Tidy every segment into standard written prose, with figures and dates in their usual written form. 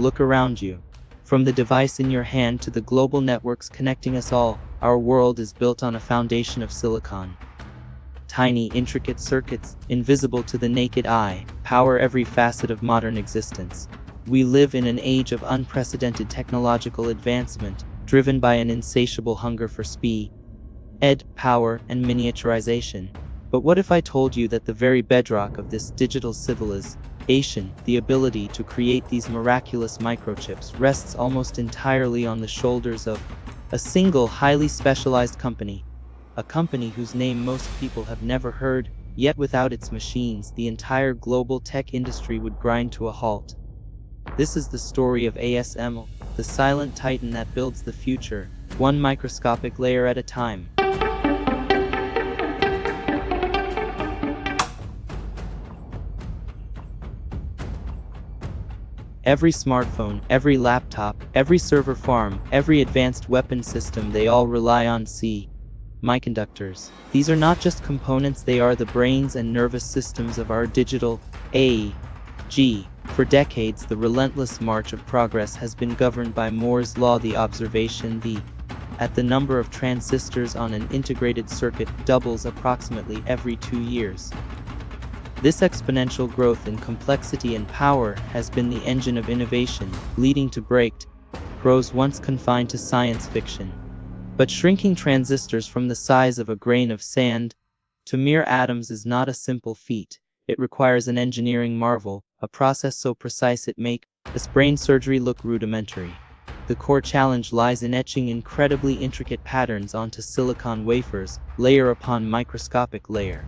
Look around you. From the device in your hand to the global networks connecting us all, our world is built on a foundation of silicon. Tiny, intricate circuits, invisible to the naked eye, power every facet of modern existence. We live in an age of unprecedented technological advancement, driven by an insatiable hunger for speed, power, and miniaturization. But what if I told you that the very bedrock of this digital civilization, the ability to create these miraculous microchips, rests almost entirely on the shoulders of a single highly specialized company, a company whose name most people have never heard, yet without its machines, the entire global tech industry would grind to a halt. This is the story of ASML, the silent titan that builds the future, one microscopic layer at a time. Every smartphone, every laptop, every server farm, every advanced weapon system, they all rely on semiconductors. These are not just components, they are the brains and nervous systems of our digital age. For decades, the relentless march of progress has been governed by Moore's law, the observation that the number of transistors on an integrated circuit doubles approximately every 2 years. This exponential growth in complexity and power has been the engine of innovation, leading to breakthroughs once confined to science fiction. But shrinking transistors from the size of a grain of sand to mere atoms is not a simple feat. It requires an engineering marvel, a process so precise it makes brain surgery look rudimentary. The core challenge lies in etching incredibly intricate patterns onto silicon wafers, layer upon microscopic layer.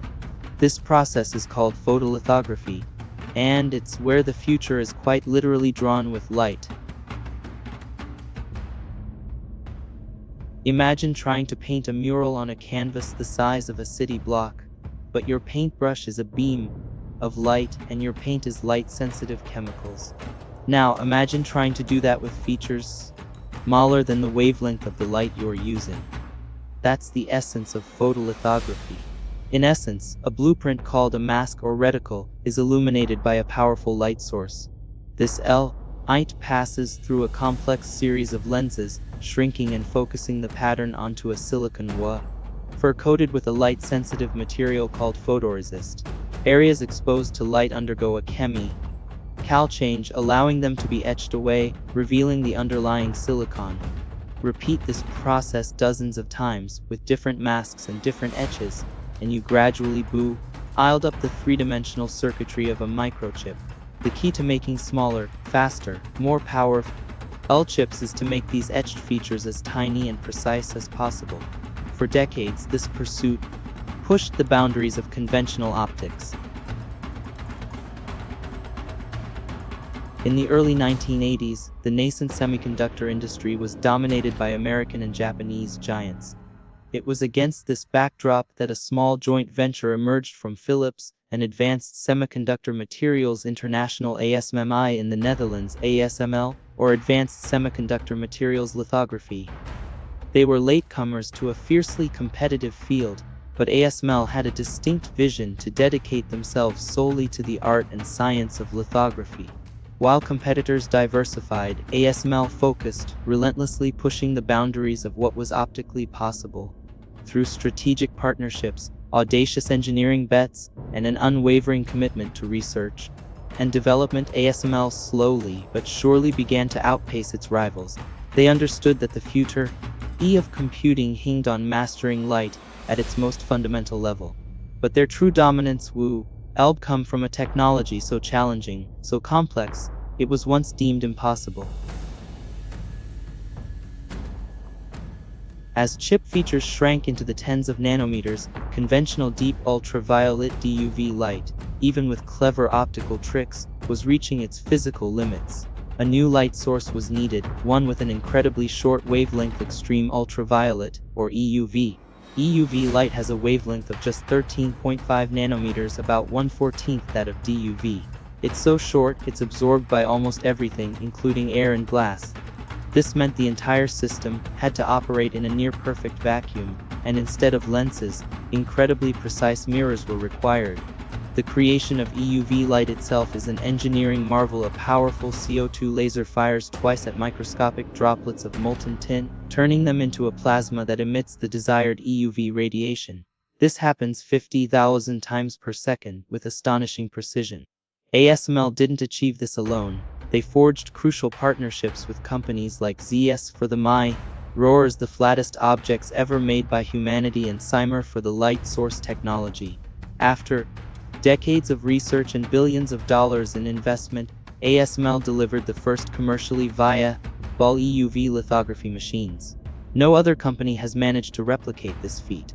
This process is called photolithography, and it's where the future is quite literally drawn with light. Imagine trying to paint a mural on a canvas the size of a city block, but your paintbrush is a beam of light and your paint is light-sensitive chemicals. Now imagine trying to do that with features smaller than the wavelength of the light you're using. That's the essence of photolithography. In essence, a blueprint called a mask or reticle is illuminated by a powerful light source. This light passes through a complex series of lenses, shrinking and focusing the pattern onto a silicon wafer coated with a light-sensitive material called photoresist. Areas exposed to light undergo a chemical change, allowing them to be etched away, revealing the underlying silicon. Repeat this process dozens of times, with different masks and different etches, and you gradually build up the three-dimensional circuitry of a microchip. The key to making smaller, faster, more powerful chips is to make these etched features as tiny and precise as possible. For decades, this pursuit pushed the boundaries of conventional optics. In the early 1980s, the nascent semiconductor industry was dominated by American and Japanese giants. It was against this backdrop that a small joint venture emerged from Philips and Advanced Semiconductor Materials International ASMI in the Netherlands, ASML, or Advanced Semiconductor Materials Lithography. They were latecomers to a fiercely competitive field, but ASML had a distinct vision to dedicate themselves solely to the art and science of lithography. While competitors diversified, ASML focused, relentlessly pushing the boundaries of what was optically possible. Through strategic partnerships, audacious engineering bets, and an unwavering commitment to research and development, ASML slowly but surely began to outpace its rivals. They understood that the future of computing hinged on mastering light at its most fundamental level. But their true dominance would come from a technology so challenging, so complex, it was once deemed impossible. As chip features shrank into the tens of nanometers, conventional deep ultraviolet DUV light, even with clever optical tricks, was reaching its physical limits. A new light source was needed, one with an incredibly short wavelength, extreme ultraviolet, or EUV. EUV light has a wavelength of just 13.5 nanometers, about 1/14 that of DUV. It's so short, it's absorbed by almost everything, including air and glass. This meant the entire system had to operate in a near-perfect vacuum, and instead of lenses, incredibly precise mirrors were required. The creation of EUV light itself is an engineering marvel. A powerful CO2 laser fires twice at microscopic droplets of molten tin, turning them into a plasma that emits the desired EUV radiation. This happens 50,000 times per second with astonishing precision. ASML didn't achieve this alone. They forged crucial partnerships with companies like ZS for the roars, the flattest objects ever made by humanity, and Cymer for the light source technology. After decades of research and billions of dollars in investment, ASML delivered the first commercially viable EUV lithography machines. No other company has managed to replicate this feat.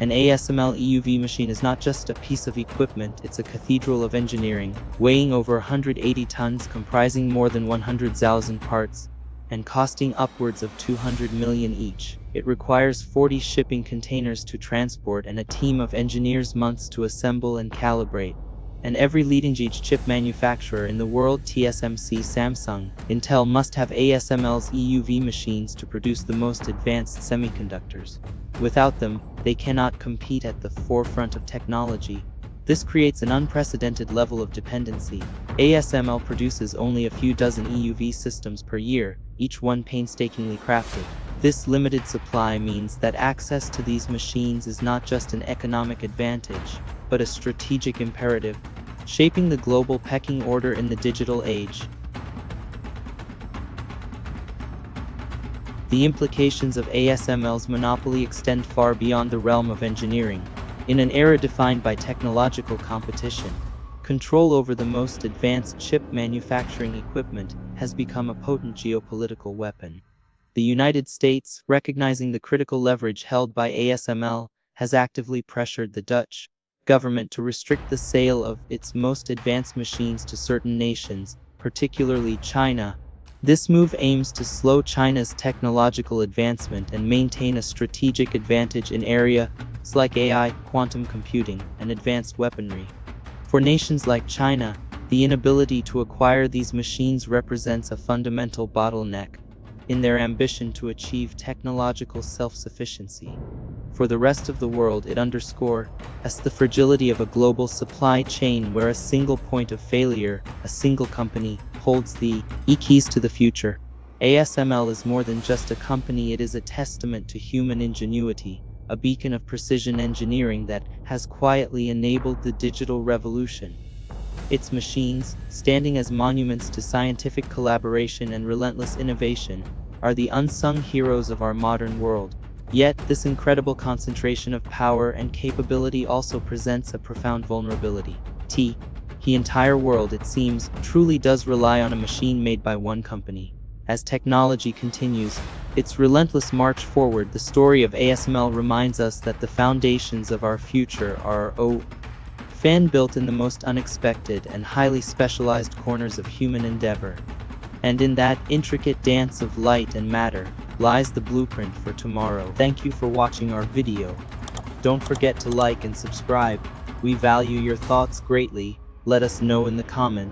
An ASML EUV machine is not just a piece of equipment, it's a cathedral of engineering, weighing over 180 tons, comprising more than 100,000 parts, and costing upwards of 200 million each. It requires 40 shipping containers to transport and a team of engineers months to assemble and calibrate. And every leading-edge chip manufacturer in the world, TSMC, Samsung, Intel, must have ASML's EUV machines to produce the most advanced semiconductors. Without them, they cannot compete at the forefront of technology. This creates an unprecedented level of dependency. ASML produces only a few dozen EUV systems per year, each one painstakingly crafted. This limited supply means that access to these machines is not just an economic advantage, but a strategic imperative, shaping the global pecking order in the digital age. The implications of ASML's monopoly extend far beyond the realm of engineering. In an era defined by technological competition, control over the most advanced chip manufacturing equipment has become a potent geopolitical weapon. The United States, recognizing the critical leverage held by ASML, has actively pressured the Dutch government to restrict the sale of its most advanced machines to certain nations, particularly China. This move aims to slow China's technological advancement and maintain a strategic advantage in areas like AI, quantum computing, and advanced weaponry. For nations like China, the inability to acquire these machines represents a fundamental bottleneck in their ambition to achieve technological self-sufficiency. For the rest of the world, it underscores the fragility of a global supply chain where a single point of failure, a single company, holds the keys to the future. ASML is more than just a company, it is a testament to human ingenuity, a beacon of precision engineering that has quietly enabled the digital revolution. Its machines, standing as monuments to scientific collaboration and relentless innovation, are the unsung heroes of our modern world. Yet, this incredible concentration of power and capability also presents a profound vulnerability. The entire world, it seems, truly does rely on a machine made by one company. As technology continues its relentless march forward, the story of ASML reminds us that the foundations of our future are built in the most unexpected and highly specialized corners of human endeavor. And in that intricate dance of light and matter lies the blueprint for tomorrow. Thank you for watching our video. Don't forget to like and subscribe. We value your thoughts greatly. Let us know in the comments.